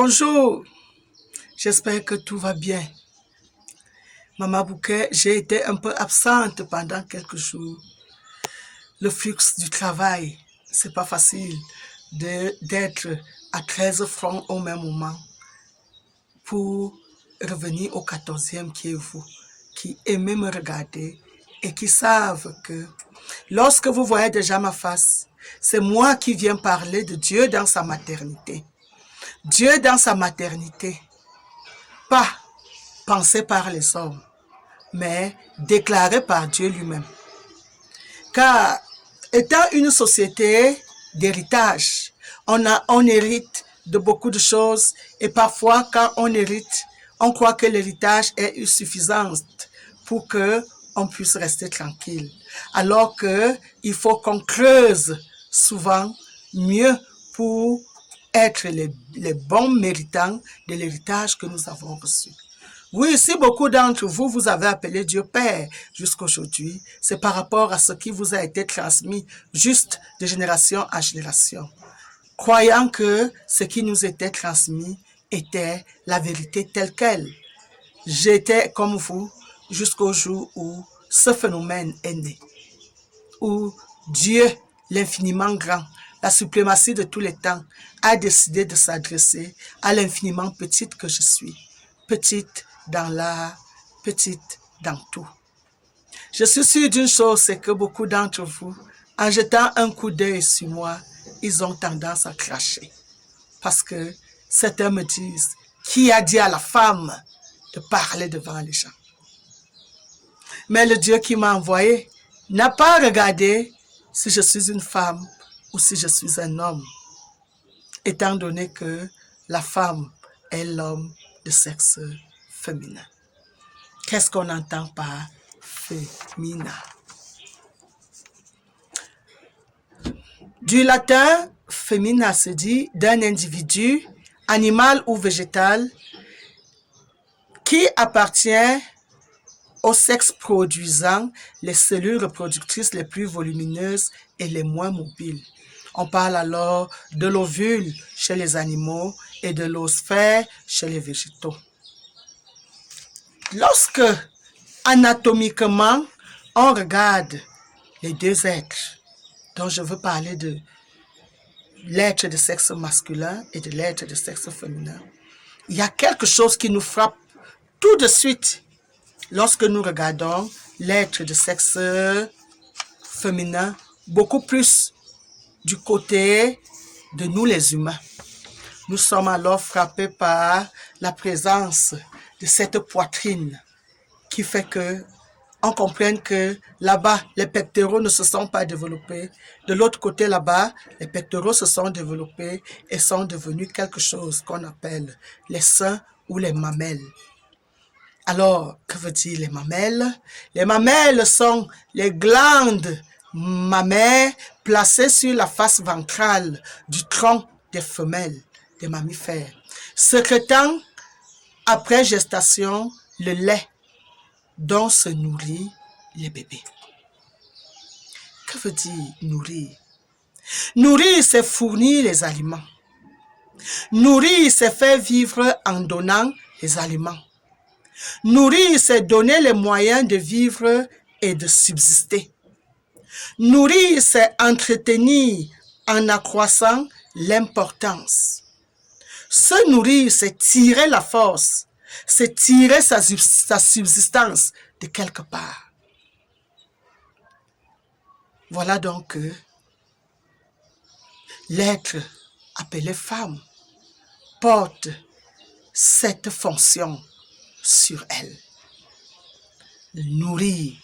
Bonjour, j'espère que tout va bien. Maman Bouquet, j'ai été un peu absente pendant quelques jours. Le flux du travail, c'est pas facile d'être à 13 francs au même moment pour revenir au 14e qui est vous, qui aimez me regarder et qui savent que lorsque vous voyez déjà ma face, c'est moi qui viens parler de Dieu dans sa maternité. Dieu dans sa maternité, pas pensé par les hommes, mais déclaré par Dieu lui-même. Car étant une société d'héritage, on hérite de beaucoup de choses et parfois quand on hérite, on croit que l'héritage est suffisant pour que on puisse rester tranquille. Alors que il faut qu'on creuse souvent mieux pour être les bons méritants de l'héritage que nous avons reçu. Oui, si beaucoup d'entre vous, vous avez appelé Dieu Père jusqu'aujourd'hui, c'est par rapport à ce qui vous a été transmis juste de génération en génération, croyant que ce qui nous était transmis était la vérité telle qu'elle. J'étais comme vous jusqu'au jour où ce phénomène est né, où Dieu, l'infiniment grand, la suprématie de tous les temps, a décidé de s'adresser à l'infiniment petite que je suis, petite dans l'art, petite dans tout. Je suis sûre d'une chose, c'est que beaucoup d'entre vous, en jetant un coup d'œil sur moi, ils ont tendance à cracher. Parce que certains me disent, qui a dit à la femme de parler devant les gens? Mais le Dieu qui m'a envoyé n'a pas regardé si je suis une femme ou si je suis un homme, étant donné que la femme est l'homme de sexe féminin. Qu'est-ce qu'on entend par féminin? Du latin, femina se dit d'un individu, animal ou végétal, qui appartient au sexe produisant les cellules reproductrices les plus volumineuses et les moins mobiles. On parle alors de l'ovule chez les animaux et de l'oosphère chez les végétaux. Lorsque, anatomiquement, on regarde les deux êtres, dont je veux parler de l'être de sexe masculin et de l'être de sexe féminin, il y a quelque chose qui nous frappe tout de suite lorsque nous regardons l'être de sexe féminin, beaucoup plus du côté de nous les humains. Nous sommes alors frappés par la présence de cette poitrine qui fait que on comprenne que là-bas, les pectoraux ne se sont pas développés. De l'autre côté là-bas, les pectoraux se sont développés et sont devenus quelque chose qu'on appelle les seins ou les mamelles. Alors, que veut dire les mamelles? Les mamelles sont les glandes mammaires placées sur la face ventrale du tronc des femelles, des mammifères, sécrétant après gestation le lait dont se nourrit les bébés. Que veut dire nourrir? Nourrir, c'est fournir les aliments. Nourrir, c'est faire vivre en donnant les aliments. Nourrir, c'est donner les moyens de vivre et de subsister. Nourrir, c'est entretenir en accroissant l'importance. Se nourrir, c'est tirer la force, c'est tirer sa subsistance de quelque part. Voilà donc que l'être appelé femme porte cette fonction sur elle. Nourrir.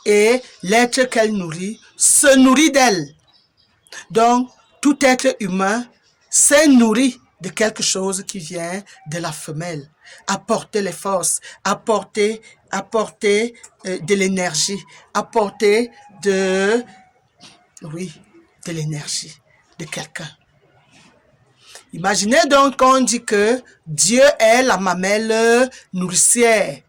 Et l'être qu'elle nourrit se nourrit d'elle. Donc, tout être humain s'est nourri de quelque chose qui vient de la femelle. Apporter les forces, apporter de l'énergie, apporter de l'énergie de quelqu'un. Imaginez donc qu'on dit que Dieu est la mamelle nourricière,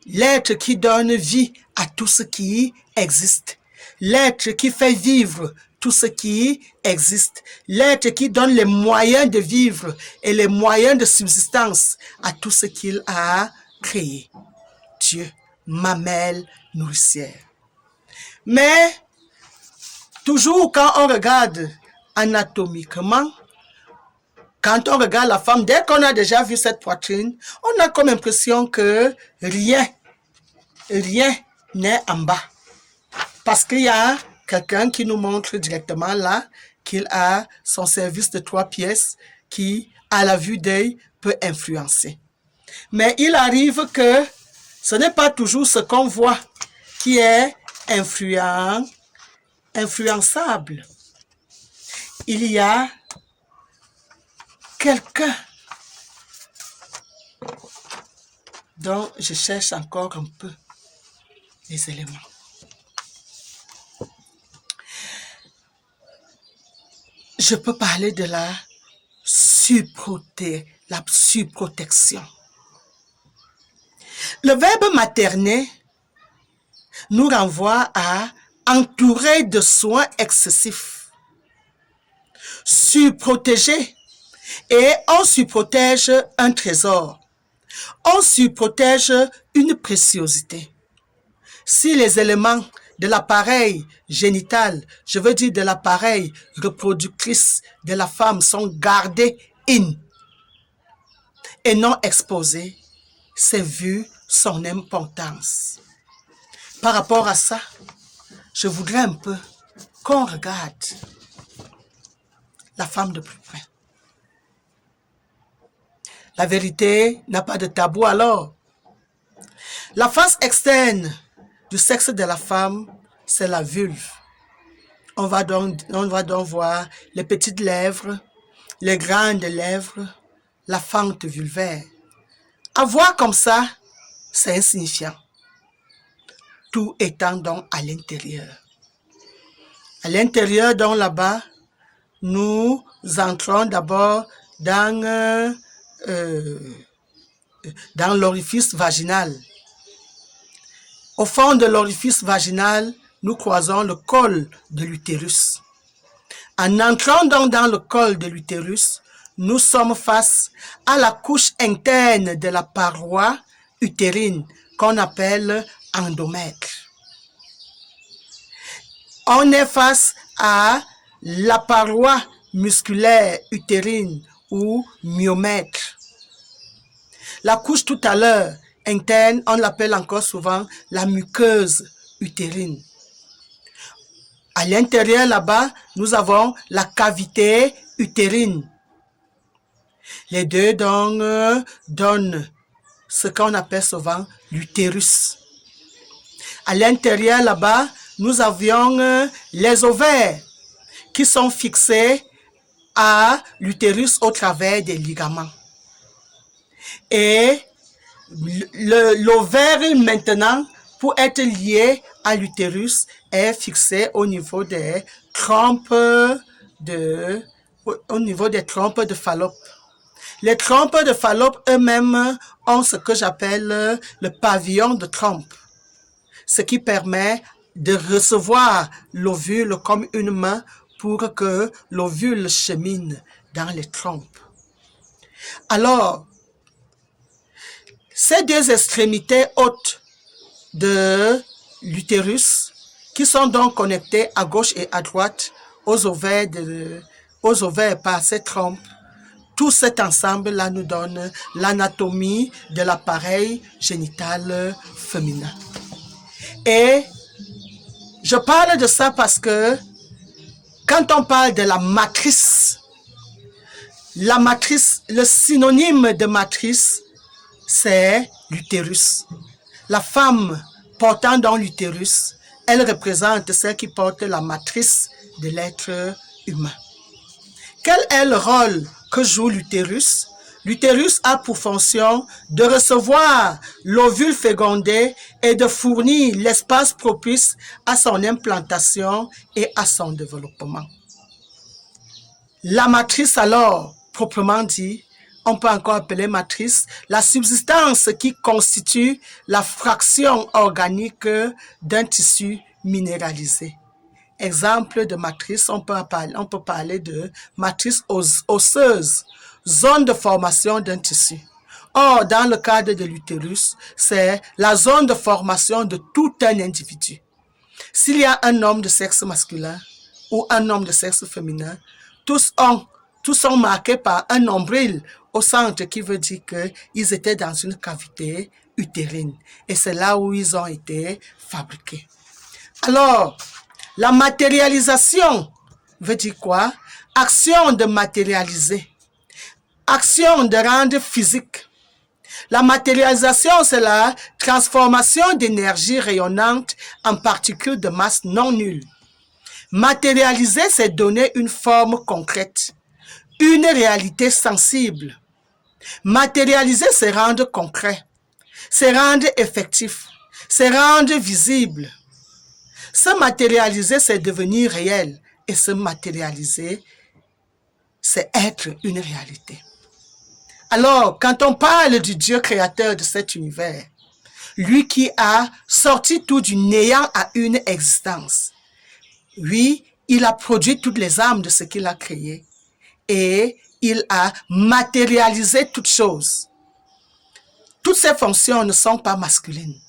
l'être qui donne vie à tout ce qui existe, l'être qui fait vivre tout ce qui existe, l'être qui donne les moyens de vivre et les moyens de subsistance à tout ce qu'il a créé. Dieu, mamelle nourricière. Mais toujours quand on regarde anatomiquement, quand on regarde la femme, dès qu'on a déjà vu cette poitrine, on a comme impression que rien n'est en bas. Parce qu'il y a quelqu'un qui nous montre directement là qu'il a son service de 3 pièces qui, à la vue d'œil, peut influencer. Mais il arrive que ce n'est pas toujours ce qu'on voit qui est influençable. Il y a quelqu'un dont je cherche encore un peu les éléments. Je peux parler de la surprotection. Le verbe materner nous renvoie à entourer de soins excessifs, surprotéger. Et on surprotège un trésor, on surprotège une préciosité. Si les éléments de l'appareil génital, je veux dire de l'appareil reproductrice de la femme sont gardés in et non exposés, c'est vu son importance. Par rapport à ça, je voudrais un peu qu'on regarde la femme de plus près. La vérité n'a pas de tabou alors. La face externe du sexe de la femme, c'est la vulve. On va donc voir les petites lèvres, les grandes lèvres, la fente vulvaire. À voir comme ça, c'est insignifiant. Tout étant donc à l'intérieur. À l'intérieur, donc là-bas, nous entrons d'abord dans l'orifice vaginal. Au fond de l'orifice vaginal, nous croisons le col de l'utérus. En entrant donc dans le col de l'utérus, nous sommes face à la couche interne de la paroi utérine qu'on appelle endomètre. On est face à la paroi musculaire utérine ou myomètre. La couche tout à l'heure interne, on l'appelle encore souvent la muqueuse utérine. À l'intérieur là-bas, nous avons la cavité utérine. Les deux donc donnent ce qu'on appelle souvent l'utérus. À l'intérieur là-bas, nous avions les ovaires qui sont fixés à l'utérus au travers des ligaments. Et l'ovaire maintenant, pour être lié à l'utérus, est fixé au niveau des trompes de Fallope. Les trompes de Fallope eux-mêmes ont ce que j'appelle le pavillon de trompe, ce qui permet de recevoir l'ovule comme une main pour que l'ovule chemine dans les trompes. Alors, ces deux extrémités hautes de l'utérus, qui sont donc connectées à gauche et à droite aux ovaires par ces trompes, tout cet ensemble-là nous donne l'anatomie de l'appareil génital féminin. Et je parle de ça parce que quand on parle de la matrice, le synonyme de matrice, c'est l'utérus. La femme portant dans l'utérus, elle représente celle qui porte la matrice de l'être humain. Quel est le rôle que joue l'utérus? L'utérus a pour fonction de recevoir l'ovule fécondé et de fournir l'espace propice à son implantation et à son développement. La matrice alors, proprement dit, on peut encore appeler matrice, la substance qui constitue la fraction organique d'un tissu minéralisé. exemple de matrice, on peut parler de matrice osseuse, zone de formation d'un tissu. Or, dans le cadre de l'utérus, c'est la zone de formation de tout un individu. S'il y a un homme de sexe masculin ou un homme de sexe féminin, tous sont marqués par un nombril au centre qui veut dire qu'ils étaient dans une cavité utérine. Et c'est là où ils ont été fabriqués. Alors, la matérialisation veut dire quoi? Action de matérialiser. Action de rendre physique. La matérialisation, c'est la transformation d'énergie rayonnante en particules de masse non nulle. Matérialiser, c'est donner une forme concrète, une réalité sensible. Matérialiser, c'est rendre concret, c'est rendre effectif, c'est rendre visible. Se matérialiser, c'est devenir réel. Et se matérialiser, c'est être une réalité. Alors, quand on parle du Dieu créateur de cet univers, lui qui a sorti tout du néant à une existence, oui, il a produit toutes les âmes de ce qu'il a créé et il a matérialisé toutes choses. Toutes ces fonctions ne sont pas masculines.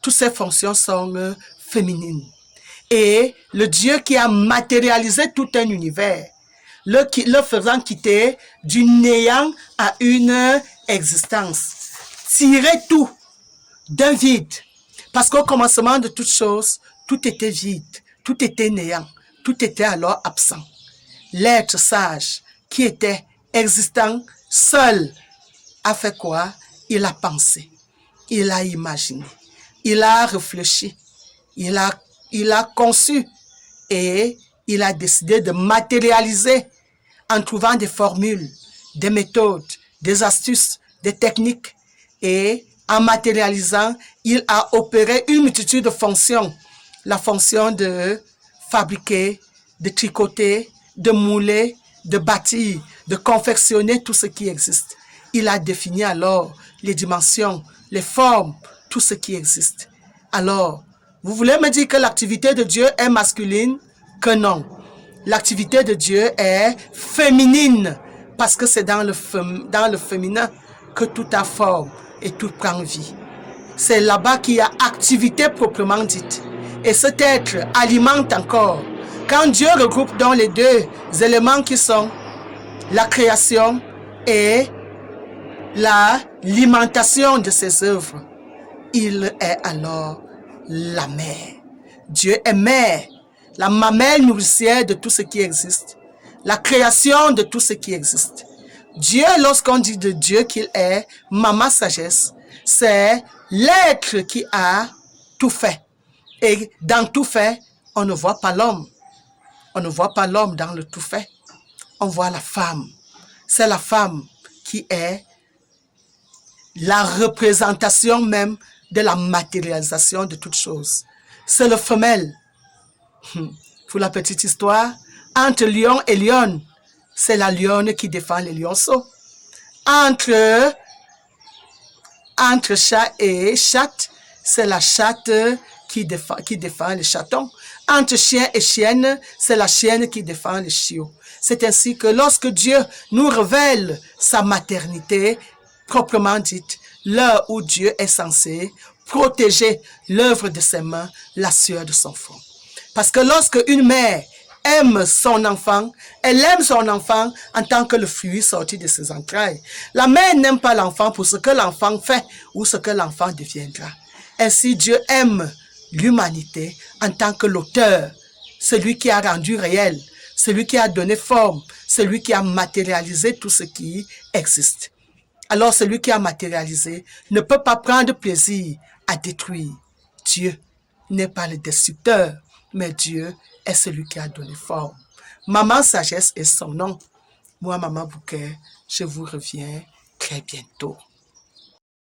Toutes ces fonctions sont féminines. Et le Dieu qui a matérialisé tout un univers, le faisant quitter du néant à une existence, tirer tout d'un vide. Parce qu'au commencement de toutes choses, tout était vide, tout était néant, tout était alors absent. L'être sage qui était existant seul a fait quoi? Il a pensé, il a imaginé, il a réfléchi, il a conçu et il a décidé de matérialiser en trouvant des formules, des méthodes, des astuces, des techniques. Et en matérialisant, il a opéré une multitude de fonctions. La fonction de fabriquer, de tricoter, de mouler, de bâtir, de confectionner tout ce qui existe. Il a défini alors les dimensions, les formes, tout ce qui existe. Alors, vous voulez me dire que l'activité de Dieu est masculine? Que non. L'activité de Dieu est féminine parce que c'est dans le féminin que tout a forme et tout prend vie. C'est là-bas qu'il y a activité proprement dite. Et cet être alimente encore. Quand Dieu regroupe dans les deux éléments qui sont la création et l'alimentation de ses œuvres, il est alors la mère. Dieu est mère, la mamelle nourricière de tout ce qui existe, la création de tout ce qui existe. Dieu, lorsqu'on dit de Dieu qu'il est maman sagesse, c'est l'être qui a tout fait. Et dans tout fait, on ne voit pas l'homme. On ne voit pas l'homme dans le tout fait. On voit la femme. C'est la femme qui est la représentation même de la matérialisation de toutes choses. C'est le femelle. Pour la petite histoire, entre lion et lionne, c'est la lionne qui défend les lionceaux. Entre chat et chatte, c'est la chatte qui défend les chatons. Entre chien et chienne, c'est la chienne qui défend les chiots. C'est ainsi que lorsque Dieu nous révèle sa maternité, proprement dite, l'heure où Dieu est censé protéger l'œuvre de ses mains, la sueur de son front. Parce que lorsque une mère aime son enfant, elle aime son enfant en tant que le fruit sorti de ses entrailles. La mère n'aime pas l'enfant pour ce que l'enfant fait ou ce que l'enfant deviendra. Ainsi, Dieu aime l'humanité en tant que l'auteur, celui qui a rendu réel, celui qui a donné forme, celui qui a matérialisé tout ce qui existe. Alors celui qui a matérialisé ne peut pas prendre plaisir à détruire. Dieu n'est pas le destructeur, mais Dieu est celui qui a donné forme. Maman Sagesse est son nom. Moi, Maman Bouquet, je vous reviens très bientôt.